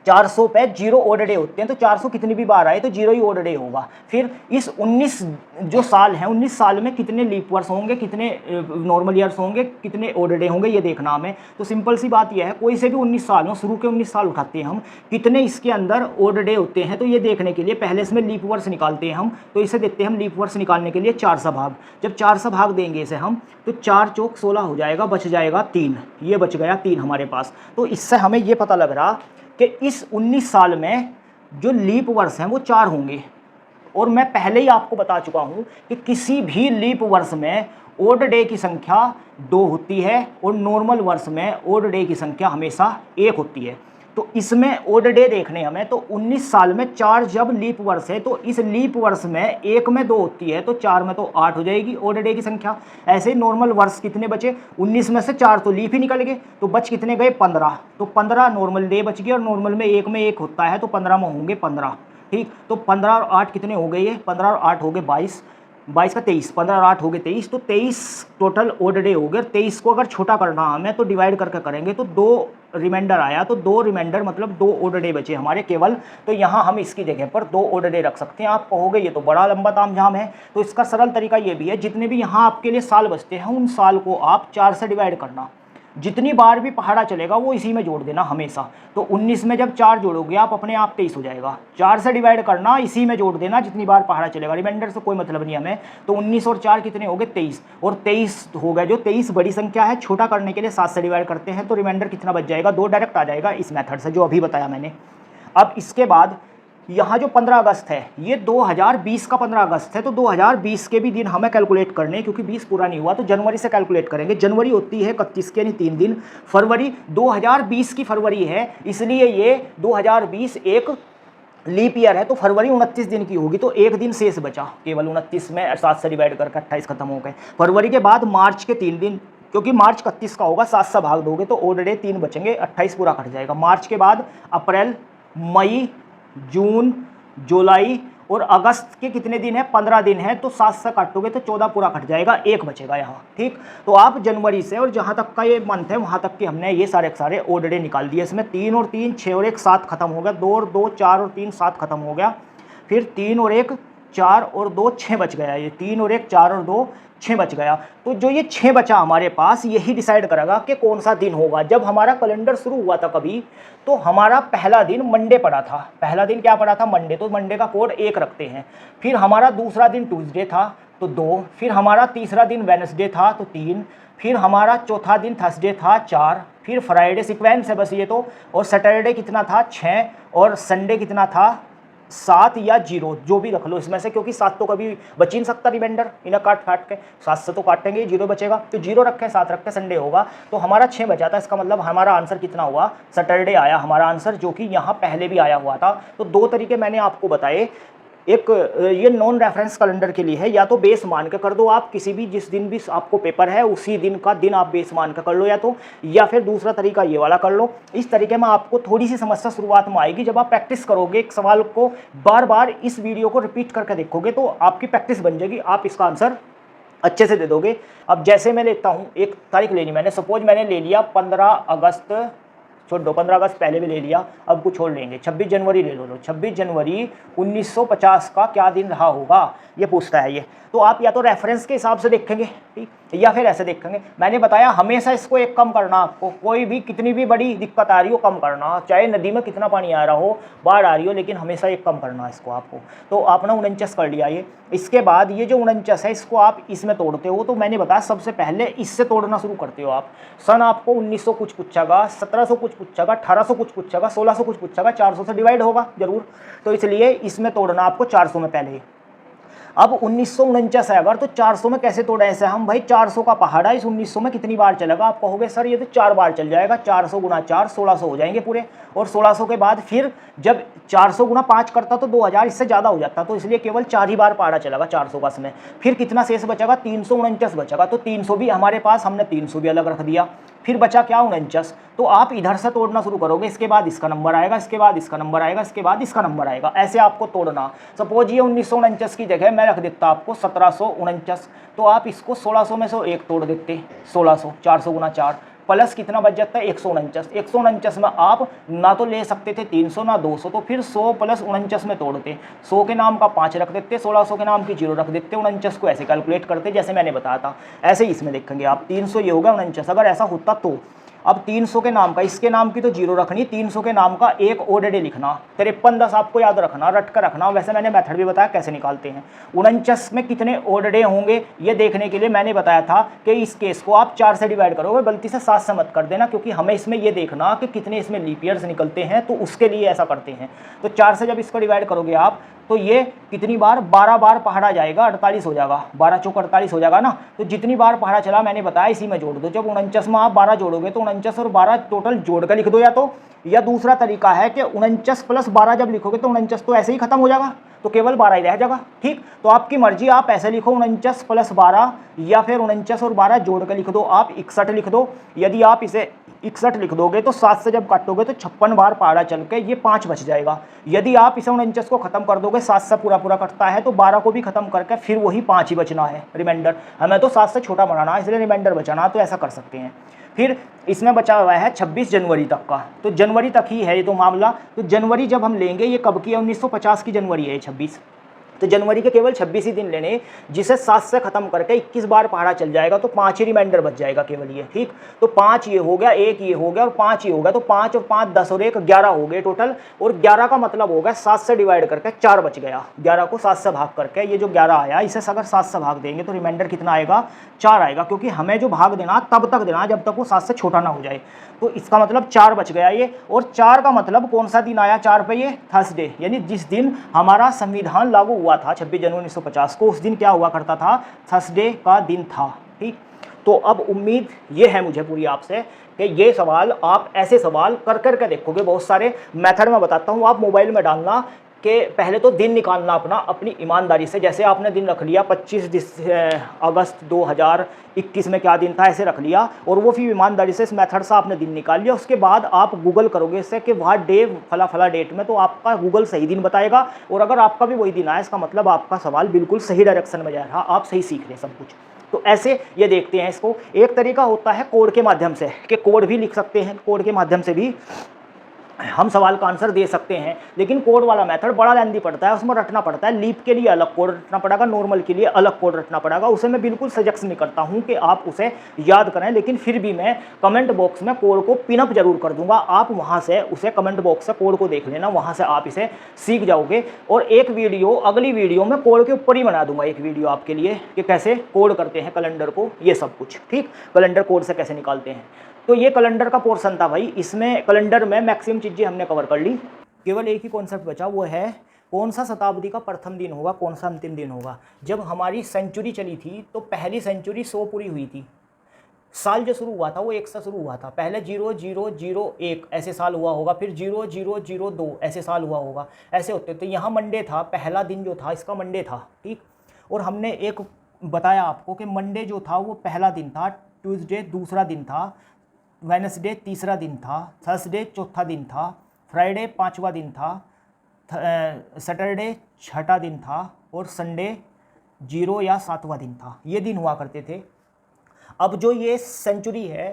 400 पे 0 ओड डे होते हैं, तो 400 कितनी भी बार आए तो 0 ही ओड डे होगा। फिर इस 19 जो साल हैं, 19 साल में कितने लीप वर्ष होंगे, कितने नॉर्मल ईयर्स होंगे, कितने ओड डे होंगे, ये देखना हमें। तो सिंपल सी बात यह है, कोई से भी 19 साल हो, शुरू के 19 साल उठाते हैं हम, कितने इसके अंदर ओड डे होते हैं, तो ये देखने के लिए पहले इसमें लीप वर्ष निकालते हैं हम। तो इसे देते हैं हम लीप वर्ष निकालने के लिए 4 सा भाग। जब 4 सा भाग देंगे इसे हम, तो 4 चौक 16 हो जाएगा, बच जाएगा 3, ये बच गया 3 हमारे पास। तो इससे हमें ये पता लग रहा कि इस 19 साल में जो लीप वर्ष हैं वो 4 होंगे, और मैं पहले ही आपको बता चुका हूँ कि किसी भी लीप वर्ष में ओड डे की संख्या 2 होती है और नॉर्मल वर्ष में ओड डे की संख्या हमेशा 1 होती है। तो इसमें ओड डे देखने हमें, तो 19 साल में 4 जब लीप वर्ष है तो इस लीप वर्ष में 1 में 2 होती है तो 4 में तो 8 हो जाएगी ओड डे की संख्या। ऐसे ही नॉर्मल वर्ष कितने बचे, 19 में से 4 तो लीप ही निकल गए, तो बच कितने गए 15। तो 15 नॉर्मल डे बच गए और नॉर्मल में 1 में 1 होता है तो 15 में होंगे 15। ठीक, तो 15 और 8 कितने हो गए, ये 15 और 8 हो गए 22, 22 का 23, 15 और 8 हो गए 23, तो 23 टोटल ओड डे हो गए। 23 को अगर छोटा करना हमें तो डिवाइड करके करेंगे तो 2 रिमाइंडर आया, तो 2 रिमाइंडर मतलब 2 ओड डे बचे हमारे केवल। तो यहाँ हम इसकी जगह पर 2 ओड डे रख सकते हैं। आप कहोगे ये तो बड़ा लंबा तामझाम है, तो इसका सरल तरीका ये भी है, जितने भी यहाँ आपके लिए साल बचते हैं उन साल को आप 4 से डिवाइड करना। जितनी बार भी पहाड़ा चलेगा वो इसी में जोड़ देना हमेशा। तो 19 में जब 4 जोड़ोगे आप अपने आप 23 हो जाएगा। 4 से डिवाइड करना, इसी में जोड़ देना जितनी बार पहाड़ा चलेगा, रिमाइंडर से कोई मतलब नहीं हमें। तो 19 और 4 कितने हो गए 23, और 23 हो गए। जो 23 बड़ी संख्या है, छोटा करने के लिए 7 से डिवाइड करते हैं तो रिमाइंडर कितना बच जाएगा, 2 डायरेक्ट आ जाएगा इस मेथड से जो अभी बताया मैंने। अब इसके बाद यहाँ जो 15 अगस्त है ये 2020 का 15 अगस्त है, तो 2020 के भी दिन हमें कैलकुलेट करने हैं, क्योंकि 20 पूरा नहीं हुआ तो जनवरी से कैलकुलेट करेंगे। जनवरी होती है 31 के, यानी 3 दिन। फरवरी 2020 की फरवरी है, इसलिए ये 2020 एक लीप ईयर है, तो फरवरी 29 दिन की होगी, तो 1 दिन शेष बचा केवल 29 में 7 से डिवाइड करके 28 खत्म हो गए। फरवरी के बाद मार्च के 3 दिन, क्योंकि मार्च 31 का होगा, 7 से भाग दोगे तो ओड डे 3 बचेंगे, 28 पूरा कट जाएगा। मार्च के बाद अप्रैल, मई, जून, जुलाई और अगस्त के कितने दिन है, 15 दिन है, तो 7 से काटोगे तो 14 पूरा कट जाएगा, 1 बचेगा यहाँ। ठीक, तो आप जनवरी से और जहाँ तक का ये मंथ है वहाँ तक के हमने ये सारे ओड डे निकाल दिए। इसमें 3 और 3 6 और 1 7 खत्म हो गया, 2 और 2 4 और 3 7 खत्म हो गया, फिर 3 और 1 4 और 2 6 बच गया। ये 3 और 1 4 और 2 6 बच गया। तो जो ये 6 बचा हमारे पास, यही डिसाइड करेगा कि कौन सा दिन होगा। जब हमारा कैलेंडर शुरू हुआ था कभी, तो हमारा पहला दिन मंडे पड़ा था। पहला दिन क्या पड़ा था, मंडे, तो मंडे का कोड 1 रखते हैं। फिर हमारा दूसरा दिन ट्यूसडे था तो 2, फिर हमारा तीसरा दिन वेडनेसडे था तो 3, फिर हमारा चौथा दिन थर्सडे था 4, फिर फ्राइडे, सीक्वेंस है बस ये तो, और सैटरडे कितना था 6, और संडे कितना था 7 या 0, जो भी रख लो इसमें से, क्योंकि 7 तो कभी बच ही नहीं सकता रिमाइंडर, इन्हें काट के 7 से तो काटेंगे, 0 बचेगा, तो 0 रखें 7 रखें, संडे होगा। तो हमारा 6 बचा था, इसका मतलब हमारा आंसर कितना हुआ, सैटरडे आया हमारा आंसर, जो कि यहाँ पहले भी आया हुआ था। तो 2 तरीके मैंने आपको बताए। एक ये नॉन रेफरेंस कैलेंडर के लिए है, या तो बेस मान के कर दो आप, किसी भी जिस दिन भी आपको पेपर है उसी दिन का दिन आप बेस मान के कर लो, या फिर दूसरा तरीका ये वाला कर लो। इस तरीके में आपको थोड़ी सी समस्या शुरुआत में आएगी। जब आप प्रैक्टिस करोगे, एक सवाल को बार बार इस वीडियो को रिपीट करके देखोगे तो आपकी प्रैक्टिस बन जाएगी, आप इसका आंसर अच्छे से दे दोगे। अब जैसे मैं लेता हूँ, एक तारीख लेनी मैंने, सपोज मैंने ले लिया 15 अगस्त, छोड़ दो, 15 अगस्त पहले भी ले लिया, अब कुछ छोड़ लेंगे, 26 जनवरी ले लो। 26 जनवरी 1950 का क्या दिन रहा होगा, ये पूछता है ये। तो आप या तो रेफरेंस के हिसाब से देखेंगे, ठीक, या फिर ऐसे देखेंगे। मैंने बताया हमेशा इसको एक कम करना, आपको कोई भी कितनी भी बड़ी दिक्कत आ रही हो कम करना, चाहे नदी में कितना पानी आ रहा हो, बाढ़ आ रही हो, लेकिन हमेशा एक कम करना इसको आपको। तो आपने 49 कर लिया ये। इसके बाद ये जो 49 है इसको आप इसमें तोड़ते हो, तो मैंने बताया सबसे पहले इससे तोड़ना शुरू करते हो आप। सन आपको 1900 कुछ पूछेगा, 1700 कुछ पूछेगा, 1800 कुछ पूछेगा, 1600 कुछ पूछेगा, 400 से डिवाइड होगा जरूर, तो इसलिए इसमें तोड़ना आपको 400 में पहले। अब 1949 है अगर, तो 400 में कैसे तोड़ा ऐसे हम, भाई 400 का पहाड़ा इस 1900 में कितनी बार चलेगा, आप कहोगे सर ये तो 4 बार चल जाएगा, 400 गुना 4 1600 हो जाएंगे पूरे, और 1600 के बाद फिर जब 400 गुना 5 करता तो 2000, इससे ज़्यादा हो जाता, तो इसलिए केवल 4 ही बार पहाड़ा चलेगा 400 का समय। फिर कितना शेष बचेगा, 349 बचेगा, तो 300 भी हमारे पास, हमने 300 भी अलग रख दिया। फिर बचा क्या 49, तो आप इधर से तोड़ना शुरू करोगे, इसके बाद इसका नंबर आएगा, इसके बाद इसका नंबर आएगा, इसके बाद इसका नंबर आएगा, ऐसे आपको तोड़ना। सपोज ये 1949 की जगह मैं रख देता आपको 1749, तो आप इसको 1600 में से 1 तोड़ देते, 1600, 400 गुना 4 प्लस कितना बच जाता है 149। 149 में आप ना तो ले सकते थे 300 ना 200, तो फिर 100 प्लस 49 में तोड़ते, 100 के नाम का 5 रख देते, 1600 के नाम की 0 रख देते, 49 को ऐसे कैलकुलेट करते जैसे मैंने बताया था। ऐसे ही इसमें देखेंगे आप, 300 ये होगा 49, अगर ऐसा होता तो। अब 300 के नाम का, इसके नाम की तो 0 रखनी, 300 के नाम का एक ओड डे लिखना, 5310 आपको याद रखना, रट कर रखना। वैसे मैंने मेथड भी बताया कैसे निकालते हैं। 49 में कितने ओड डे होंगे ये देखने के लिए मैंने बताया था कि इस केस को आप 4 से डिवाइड करोगे, गलती से 7 से मत कर देना, क्योंकि हमें इसमें ये देखना कि कितने इसमें लीप ईयर्स निकलते हैं, तो उसके लिए ऐसा करते हैं। तो 4 से जब इसको डिवाइड करोगे आप तो ये कितनी बार 12 बार पहाड़ा जाएगा, 48 हो जाएगा, 12 चौक 48 हो जाएगा ना। तो जितनी बार पहाड़ा चला मैंने बताया इसी में जोड़ दो। जब 49 में आप 12 जोड़ोगे तो 49 और 12 टोटल जोड़ कर लिख दो या दूसरा तरीका है कि 49 प्लस 12 जब लिखोगे तो 49 तो ऐसे ही खत्म हो जाएगा, तो केवल 12 ही रह जाएगा। ठीक, तो आपकी मर्जी, आप ऐसे लिखो 49 प्लस 12 या फिर 49 और 12 जोड़ कर लिख दो, आप 61 लिख दो। यदि आप इसे 61 लिख दोगे तो 7 से जब काटोगे तो 56 बार पहाड़ा चल के ये 5 बच जाएगा। यदि आप इसे 49 को खत्म कर दोगे, 7 से पूरा पूरा कटता है, तो 12 को भी खत्म करके फिर वही 5 ही बचना है रिमाइंडर। हमें तो 7 से छोटा बनाना है इसलिए रिमाइंडर बचाना, तो ऐसा कर सकते हैं। फिर इसमें बचा हुआ है 26 जनवरी तक का, तो जनवरी तक ही है ये तो मामला। तो जनवरी जब हम लेंगे, ये कब की है, 1950 की जनवरी है 26, तो जनवरी के केवल 26 ही दिन लेने, जिसे 7 से खत्म करके 21 बार पहाड़ा चल जाएगा तो 5 ही रिमाइंडर बच जाएगा केवल ये। ठीक, तो 5 ये हो गया, 1 ये हो गया और 5 ये हो गया, तो 5 और 5 10 और 1 11 हो गए टोटल। और 11 का मतलब हो गया 7 से डिवाइड करके 4 बच गया, 11 को 7 से भाग करके ये जो 11 आया, इसे अगर 7 से भाग देंगे तो रिमाइंडर कितना आएगा, 4 आएगा, क्योंकि हमें जो भाग देना तब तक देना जब तक वो 7 से छोटा ना हो जाए। तो इसका मतलब 4 बच गया ये। और 4 का मतलब कौन सा दिन आया 4 पे, ये थर्सडे, यानी जिस दिन हमारा संविधान लागू हुआ था 26 जनवरी 1950 को, उस दिन क्या हुआ करता था, थर्सडे का दिन था। ठीक, तो अब उम्मीद ये है मुझे पूरी आपसे कि ये सवाल आप ऐसे सवाल कर करके देखोगे, बहुत सारे मेथड में बताता हूँ, आप मोबाइल में डालना कि पहले तो दिन निकालना अपना, अपनी ईमानदारी से। जैसे आपने दिन रख लिया 25 अगस्त 2021 में क्या दिन था, ऐसे रख लिया, और वो फिर ईमानदारी से इस मेथड से आपने दिन निकाल लिया। उसके बाद आप गूगल करोगे इससे कि वहाँ डे फला फला डेट में, तो आपका गूगल सही दिन बताएगा। और अगर आपका भी वही दिन आया, इसका मतलब आपका सवाल बिल्कुल सही डायरेक्शन में जा रहा, आप सही सीख रहे हैं सब कुछ। तो ऐसे ये देखते हैं इसको। एक तरीका होता है कोड के माध्यम से, कि कोड भी लिख सकते हैं, कोड के माध्यम से भी हम सवाल का आंसर दे सकते हैं, लेकिन कोड वाला मेथड बड़ा लेंदी पड़ता है, उसमें रटना पड़ता है। लीप के लिए अलग कोड रटना पड़ेगा, नॉर्मल के लिए अलग कोड रटना पड़ेगा। उसे मैं बिल्कुल सजेस्ट नहीं करता हूं कि आप उसे याद करें, लेकिन फिर भी मैं कमेंट बॉक्स में कोड को पिनअप जरूर कर दूंगा, आप वहां से उसे कमेंट बॉक्स से कोड को देख लेना, वहां से आप इसे सीख जाओगे। और एक वीडियो, अगली वीडियो में कोड के ऊपर ही बना दूंगा एक वीडियो आपके लिए कि कैसे कोड करते हैं कैलेंडर को, ये सब कुछ। ठीक, कैलेंडर कोड से कैसे निकालते हैं। तो ये कैलेंडर का पोर्शन था भाई, इसमें कैलेंडर में मैक्सिमम चीज़ें हमने कवर कर ली। केवल एक ही कॉन्सेप्ट बचा, वो है कौन सा शताब्दी का प्रथम दिन होगा, कौन सा अंतिम दिन होगा। जब हमारी सेंचुरी चली थी तो पहली सेंचुरी 100 पूरी हुई थी, साल जो शुरू हुआ था वो 1 से शुरू हुआ था। पहले 0001 ऐसे साल हुआ होगा, फिर 0002 ऐसे साल हुआ होगा, ऐसे होते। तो यहाँ मंडे था, पहला दिन जो था इसका मंडे था। ठीक, और हमने एक बताया आपको कि मंडे जो था वो पहला दिन था, ट्यूसडे दूसरा दिन था, वेडनेसडे तीसरा दिन था, थर्सडे चौथा दिन था, फ्राइडे पांचवा दिन था, सैटरडे छठा दिन था, और संडे 0 या 7वां दिन था। ये दिन हुआ करते थे। अब जो ये सेंचुरी है,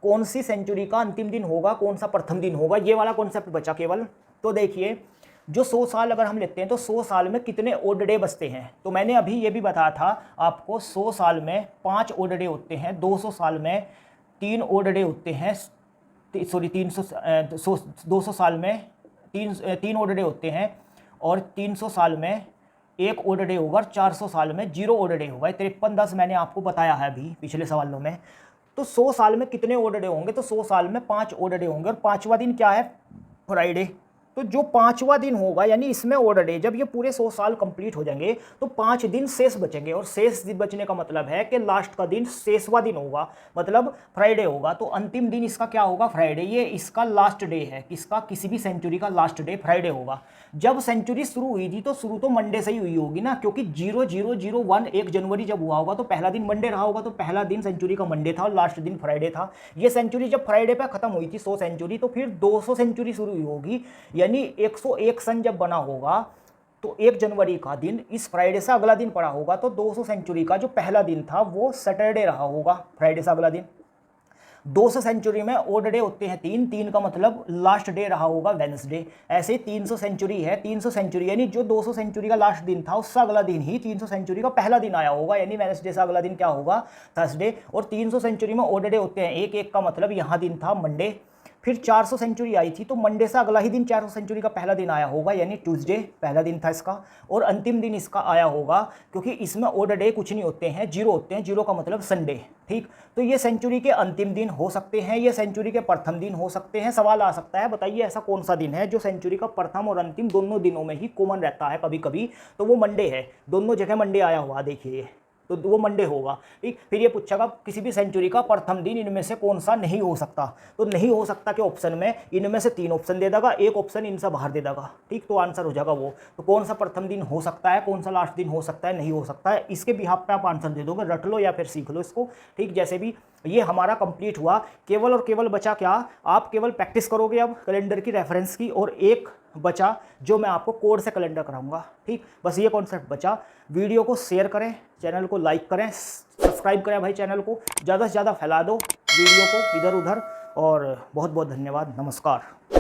कौन सी सेंचुरी का अंतिम दिन होगा, कौन सा प्रथम दिन होगा, ये वाला कॉन्सेप्ट बचा केवल। तो देखिए, जो 100 साल अगर हम लेते हैं तो 100 साल में कितने ओड डे बचते हैं। तो मैंने अभी ये भी बताया था आपको, 100 साल में 5 ओड डे होते हैं, 200 साल में 3 ओड डे होते हैं, सॉरी 200 साल में 3 ओड डे होते हैं, और 300 साल में 1 ओड डे होगा, और 400 साल में 0 ओड डे होगा। 53-10 मैंने आपको बताया है अभी पिछले सवालों में। तो 100 साल में कितने ओड डे होंगे, तो 100 साल में 5 ओड डे होंगे, और 5वां दिन क्या है, फ्राइडे। तो जो 5वां दिन होगा, यानी इसमें ओड डे, जब ये पूरे 100 साल कंप्लीट हो जाएंगे तो 5 दिन शेष बचेंगे, और शेष दिन बचने का मतलब है कि लास्ट का दिन शेषवां दिन होगा, मतलब फ्राइडे होगा। तो अंतिम दिन इसका क्या होगा, फ्राइडे। ये इसका लास्ट डे है, किसका, किसी भी सेंचुरी का लास्ट डे फ्राइडे होगा। जब सेंचुरी शुरू हुई थी तो शुरू तो मंडे से ही हुई होगी ना, क्योंकि 0001 1 जनवरी जब हुआ होगा तो पहला दिन मंडे रहा होगा, तो पहला दिन सेंचुरी का मंडे था और लास्ट दिन फ्राइडे था। ये सेंचुरी जब फ्राइडे पे खत्म हुई थी 100 सेंचुरी, तो फिर 200 सेंचुरी शुरू हुई होगी, यानी 101 सन जब बना होगा तो 1 जनवरी का दिन इस फ्राइडे से अगला दिन पड़ा होगा। तो 200 सेंचुरी का जो पहला दिन था वो सैटरडे रहा होगा, फ्राइडे से अगला दिन। 200 सेंचुरी में ओड डे होते हैं 3 का मतलब लास्ट डे रहा होगा वेडनेसडे। ऐसे 300 सेंचुरी है, 300 सेंचुरी यानी जो 200 सेंचुरी का लास्ट दिन था उससे अगला दिन ही 300 सेंचुरी का पहला दिन आया होगा, यानी वेडनेसडे से अगला दिन क्या होगा, थर्सडे। और 300 सेंचुरी में ओड डे होते हैं 1 का मतलब यहाँ दिन था मंडे। फिर 400 सेंचुरी आई थी, तो मंडे से अगला ही दिन 400 सेंचुरी का पहला दिन आया होगा, यानी ट्यूसडे पहला दिन था इसका, और अंतिम दिन इसका आया होगा, क्योंकि इसमें ऑड डे कुछ नहीं होते हैं, जीरो होते हैं, जीरो का मतलब संडे। ठीक, तो ये सेंचुरी के अंतिम दिन हो सकते हैं, ये सेंचुरी के प्रथम दिन हो सकते हैं। सवाल आ सकता है, बताइए ऐसा कौन सा दिन है जो सेंचुरी का प्रथम और अंतिम दोनों दिनों में ही कॉमन रहता है कभी कभी, तो वो मंडे है। दोनों जगह मंडे आया हुआ, देखिए, तो वो मंडे होगा। ठीक, फिर ये पूछेगा किसी भी सेंचुरी का प्रथम दिन इनमें से कौन सा नहीं हो सकता, तो नहीं हो सकता के ऑप्शन में इनमें से 3 ऑप्शन दे देगा, एक ऑप्शन इनसे बाहर दे देगा। ठीक, तो आंसर हो जाएगा वो। तो कौन सा प्रथम दिन हो सकता है, कौन सा लास्ट दिन हो सकता है, नहीं हो सकता है, इसके बिहाफ पे आप आंसर दे दोगे, रट लो या फिर सीख लो इसको। ठीक, जैसे भी ये हमारा कंप्लीट हुआ, केवल और केवल बचा क्या, आप केवल प्रैक्टिस करोगे अब कैलेंडर की रेफरेंस की, और एक बचा जो मैं आपको कोड से कैलेंडर कराऊंगा। ठीक, बस ये कॉन्सेप्ट बचा। वीडियो को शेयर करें, चैनल को लाइक करें, सब्सक्राइब करें भाई, चैनल को ज़्यादा से ज़्यादा फैला दो वीडियो को इधर उधर, और बहुत बहुत धन्यवाद, नमस्कार।